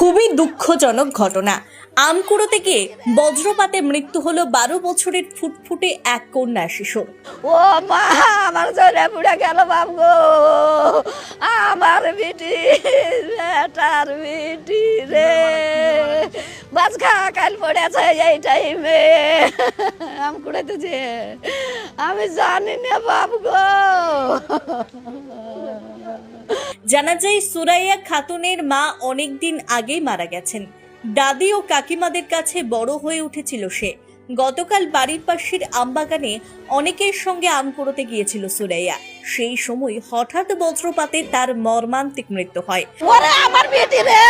খুবই দুঃখজনক ঘটনা। আমকুড়োতে গিয়ে বজ্রপাতে মৃত্যু হলো 12 বছরের ফুটফুটে এক কন্যা শিশুর। ও মা, আমার জলে পুড়ে গেল বাপ গো, আমার বিটি, বেটার বিটি রে, বাস খাওয়া কাল পড়েছে এই টাইমে আমকুড়াতে যে, আমি জানি না বাপ গো। জানা যায় সুরাইয়া খাতুনের মা অনেকদিন আগেই মারা গেছেন। দাদি ও কাকিমাদের কাছে বড় হয়ে উঠেছিল সে। গতকাল বাড়ির পাশের আমবাগানে অনেকের সঙ্গে আম কুড়োতে গিয়েছিল সুরাইয়া। সেই সময় হঠাৎ বজ্রপাতে তার মর্মান্তিক মৃত্যু হয়। ওরে আমার বেটি রে,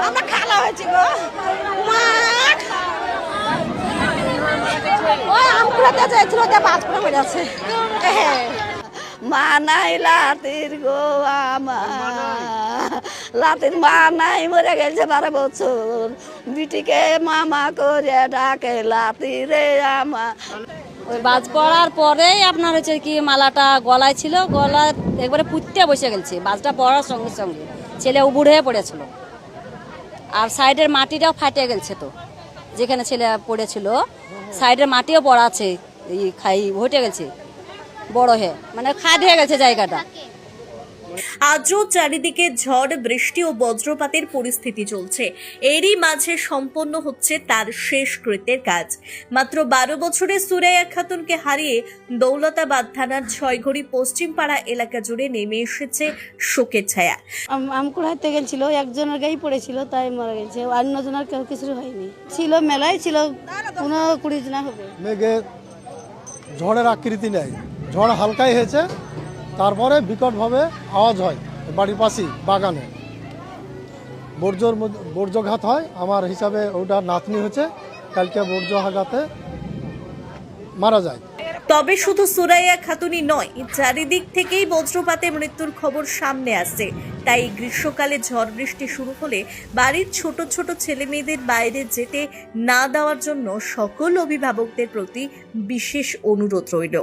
আমার খালা হয়েছে গো মা, ওই আমকুড়াতে যাইছিল যে বাজ পড়ে পড়ে আছে। মা নাই লাতির গো আমার, লাতির মা নাই মরে গেছে 12 বছর, বিটিকে মামা করে ডাকে লাতি রে আমার। ওই বাজ পড়ার পরেই আপনার হচ্ছে কি মালাটা গলায় ছিল, গলা একবারে পুঁততে বসে গেছে। বাজটা পড়ার সঙ্গে সঙ্গে ছেলে উবুড় হয়ে পড়েছিল, আর সাইডের মাটিটাও ফাটে গেছে। তো যেখানে ছেলে পড়েছিল সাইডের মাটিও পড়া আছে, এই খাই হটে গেছে, বড় হয়ে মানে খাদ হয়ে গেছে জায়গাটা। আজও চারিদিকে ঝড় বৃষ্টি ও বজ্রপাতের পরিস্থিতি চলছে। এরই মাঝে সম্পন্ন হচ্ছে তার শেষকৃত্যের কাজ। মাত্র 12 বছরের সুরাইয়া খাতুনকে হারিয়ে দৌলতাবাদ থানার 6ঘড়ি পশ্চিমপাড়া এলাকা জুড়ে নেমে এসেছে শোকের ছায়া। আমকুড়াইতে গেছিল, একজনের গায়ে পড়েছিল তাই মারা গেছে, অন্যজনের কেউ কিছু হয়নি। ছিল মেলায় ছিল 15-20 জন হবে। মেঘে ঝড়ের আকৃতি নেই, ঝড় হালকাই হয়েছে, তারপরে বিকটভাবে আওয়াজ হয় বাড়ির পাশেই বাগানে, বর্জ্যঘাত হয়। আমার হিসাবে ওটা নাতনি হচ্ছে, কালকে বর্জ্যঘাতে মারা যায়। তবে শুধু সুরাইয়া খাতুনই নয়, চারিদিক থেকেই বজ্রপাতে মৃত্যুর খবর সামনে আসছে। তাই গ্রীষ্মকালে ঝড় বৃষ্টি শুরু হলে বাড়ির ছোট ছোট ছেলে মেয়েদের বাইরে যেতে না দেওয়ার জন্য সকল অভিভাবকদের প্রতি বিশেষ অনুরোধ রইল।